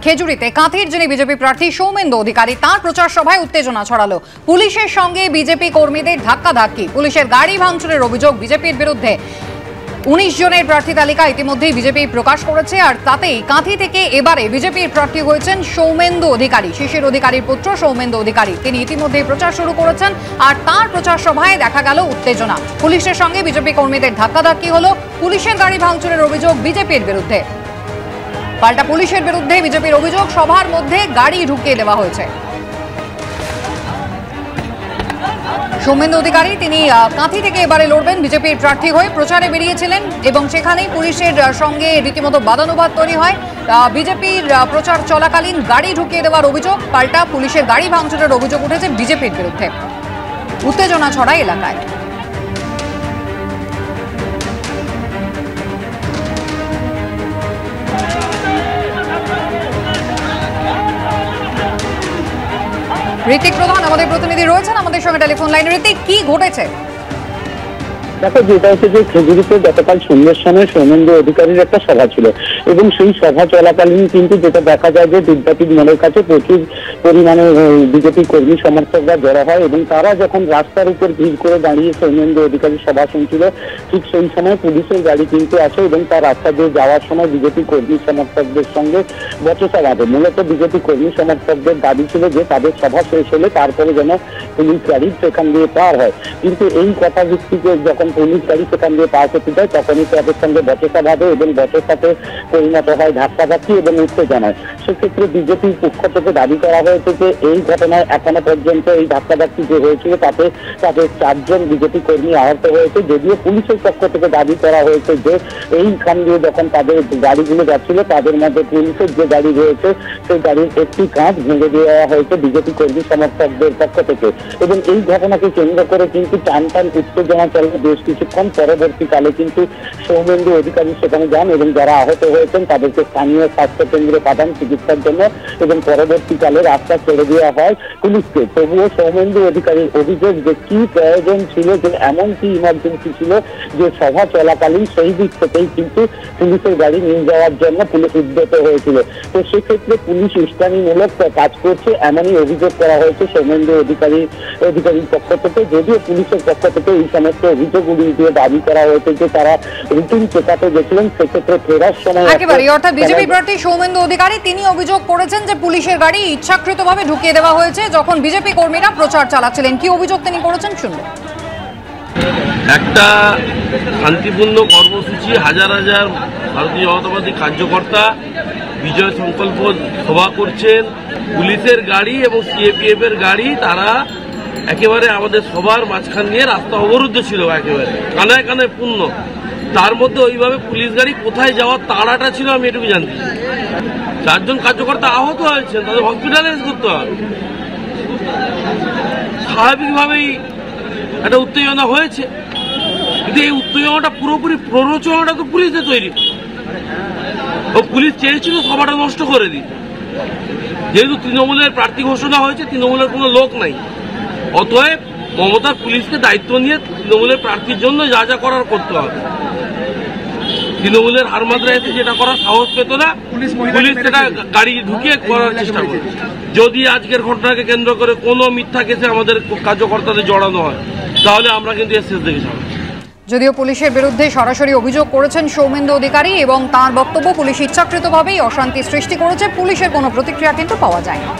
খেজুরিতে কাঁথির যিনি বিজেপি প্রার্থী সৌমেন্দু অধিকারী তার প্রচার সভায় উত্তেজনা ছড়ালো। পুলিশের সঙ্গে বিজেপি কর্মীদের ধাক্কাধাক্কি, পুলিশের গাড়ি ভাঙচুরের অভিযোগ বিজেপির বিরুদ্ধে। 19 জনের প্রার্থী তালিকা ইতিমধ্যেই বিজেপি প্রকাশ করেছে, আর তাতেই কাঁথি থেকে এবারে বিজেপির প্রার্থী হয়েছেন সৌমেন্দু অধিকারী, শিশির অধিকারীর পুত্র সৌমেন্দু অধিকারী। তিনি ইতিমধ্যেই প্রচার শুরু করেছেন, আর তার প্রচার সভায় দেখা গেল উত্তেজনা। পুলিশের সঙ্গে বিজেপি কর্মীদের ধাক্কাধাক্কি হলো, পুলিশের গাড়ি ভাঙচুরের অভিযোগ বিজেপির বিরুদ্ধে। পাল্টা পুলিশের বিরুদ্ধে বিজেপির অভিযোগ, সভার মধ্যে গাড়ি ঢুকিয়ে দেওয়া হয়েছে। সৌমেন্দু অধিকারী তিনি কাঁথি থেকে এবারে লড়বেন বিজেপির প্রার্থী হয়ে, প্রচারে বেরিয়েছিলেন এবং সেখানেই পুলিশের সঙ্গে রীতিমতো বাদানুবাদ তৈরি হয়। বিজেপির প্রচার চলাকালীন গাড়ি ঢুকিয়ে দেওয়ার অভিযোগ, পাল্টা পুলিশের গাড়ি ভাঙচুরের অভিযোগ উঠেছে বিজেপির বিরুদ্ধে। উত্তেজনা ছড়ায় এলাকায়। ঋতিক প্রধান আমাদের প্রতিনিধি রয়েছেন আমাদের সঙ্গে টেলিফোন লাইনে। ঋতিক, কি ঘটেছে? দেখো, যেটা হচ্ছে যে খেজুরিতে গতকাল সন্ধ্যের সময় সৌমেন্দু অধিকারীর একটা সভা ছিল এবং সেই সভা চলাকালীন কিন্তু যেটা দেখা যায় যে বিদ্যাপীঠ মোড়ের কাছে প্রচুর পরিমাণে বিজেপি কর্মী সমর্থকরা জড়ো হয় এবং তারা যখন রাস্তার উপর ভিড় করে দাঁড়িয়ে সৌমেন্দু অধিকারীর সভা শুনছিল, ঠিক সেই সময় পুলিশের গাড়ি কিন্তু আসে এবং তার রাস্তা দিয়ে যাওয়ার সময় বিজেপি কর্মী সমর্থকদের সঙ্গে বচসা বাঁধে। মূলত বিজেপি কর্মী সমর্থকদের দাবি ছিল যে তাদের সভা শেষ হলে তারপরে যেন পুলিশ গাড়ি সেখান দিয়ে পার হয়, কিন্তু এই কথা ভিত্তিতে যখন পুলিশ গাড়ি সেখান দিয়ে পার করতে যায় তখনই তাদের সঙ্গে বচসা বাঁধে এবং বচসাতে পরিণত হয় ধাক্কাধাক্কি এবং উত্তেজনায়। সেক্ষেত্রে বিজেপির পক্ষ থেকে দাবি করা হয়েছে যে এই ঘটনায় এখনো পর্যন্ত এই ধাক্কাধাক্কি যে হয়েছিল তাতে তাদের 4 জন বিজেপি কর্মী আহত হয়েছে। যদিও পুলিশের পক্ষ থেকে দাবি করা হয়েছে যে এইখান দিয়ে যখন তাদের গাড়িগুলো যাচ্ছিল তাদের মধ্যে পুলিশের যে গাড়ি রয়েছে সেই গাড়ির একটি কাঁচ ভেঙে দেওয়া হয়েছে বিজেপি কর্মী সমর্থকদের পক্ষ থেকে। এবং এই ঘটনাকে কেন্দ্র করে কিন্তু টান উত্তেজনা চলে বেশ কিছুক্ষণ। পরবর্তীকালে কিন্তু সৌমেন্দু অধিকারী সেখানে যান এবং যারা আহত হয়েছেন তাদেরকে স্থানীয় স্বাস্থ্য কেন্দ্রে পাঠান চিকিৎসার জন্য এবং পরবর্তীকালে রাস্তা ছেড়ে দেওয়া হয় পুলিশকে। তবুও সৌমেন্দু অধিকারীর অভিযোগ যে কি প্রয়োজন ছিল, যে এমন কি ইমার্জেন্সি ছিল যে সভা চলাকালীন সেই দিক থেকেই কিন্তু পুলিশের গাড়ি নিয়ে যাওয়ার জন্য পুলিশ উদ্যত হয়েছিল। তো সেক্ষেত্রে পুলিশ উস্কানিমূলক কাজ করছে এমনই অভিযোগ করা হয়েছে সৌমেন্দু অধিকারীর পক্ষ থেকে। যদিও পুলিশের পক্ষ থেকে এই সমস্ত অভিযোগগুলি দিয়ে দাবি করা হয়েছে যে তারা রুটিন চেকআপে গেছিলেন, সেক্ষেত্রে ফেরার সময় একেবারে অর্থাৎ বিজেপি প্রার্থী সৌমেন্দু অধিকারী তিনি অভিযোগ করেছেন যে পুলিশের গাড়ি ইচ্ছাকৃতভাবে ঢুকিয়ে দেওয়া হয়েছে যখন বিজেপি কর্মীরা প্রচার চালাচ্ছিলেন। কি অভিযোগ তিনি করেছেন শুনবো। একটা শান্তিপূর্ণ কর্মসূচি, হাজার হাজার ভারতীয় জনতা পার্টি কার্যকর্তা বিজয় সংকল্প সভা করছেন, পুলিশের গাড়ি এবং সিএপিএফ এর গাড়ি তারা একেবারে আমাদের সবার মাঝখান দিয়ে রাস্তা অবরুদ্ধ ছিল, একেবারে কানায় কানায় পূর্ণ। তার মধ্যে ওইভাবে পুলিশ গাড়ি কোথায় যাওয়ার তাড়াটা ছিল আমি এটুকু জানতে। 4 জন কার্যকর্তা আহত হয়েছেন, তাদের হসপিটালাইজ করতে হবে। স্বাভাবিকভাবেই একটা উত্তেজনা হয়েছে, কিন্তু এই উত্তেজনাটা পুরোপুরি প্ররোচনাটা তো পুলিশে তৈরি। ও পুলিশ চেয়েছিল সভাটা নষ্ট করে দিই, যেহেতু তৃণমূলের প্রার্থী ঘোষণা হয়েছে, তৃণমূলের কোনো লোক নাই, অতএব মমতার পুলিশকে দায়িত্ব নিয়ে তৃণমূলের প্রার্থীর জন্য যা যা করার করতে হবে। তৃণমূলের হারমাদ্রা এসে যেটা করার সাহস পেত না, পুলিশ সেটা গাড়ি ঢুকিয়ে করার চেষ্টা করে। যদি আজকের ঘটনাকে কেন্দ্র করে কোনো মিথ্যা কেসে আমাদের কার্যকর্তাদের জড়ানো হয় তাহলে আমরা কিন্তু এর শেষ দেখে যাব। যদিও পুলিশের বিরুদ্ধে সরাসরি অভিযোগ করেছেন সৌমেন্দু অধিকারী এবং তার বক্তব্য পুলিশ ইচ্ছাকৃতভাবেই অশান্তি সৃষ্টি করেছে, পুলিশের কোনো প্রতিক্রিয়া কিন্তু পাওয়া যায় না।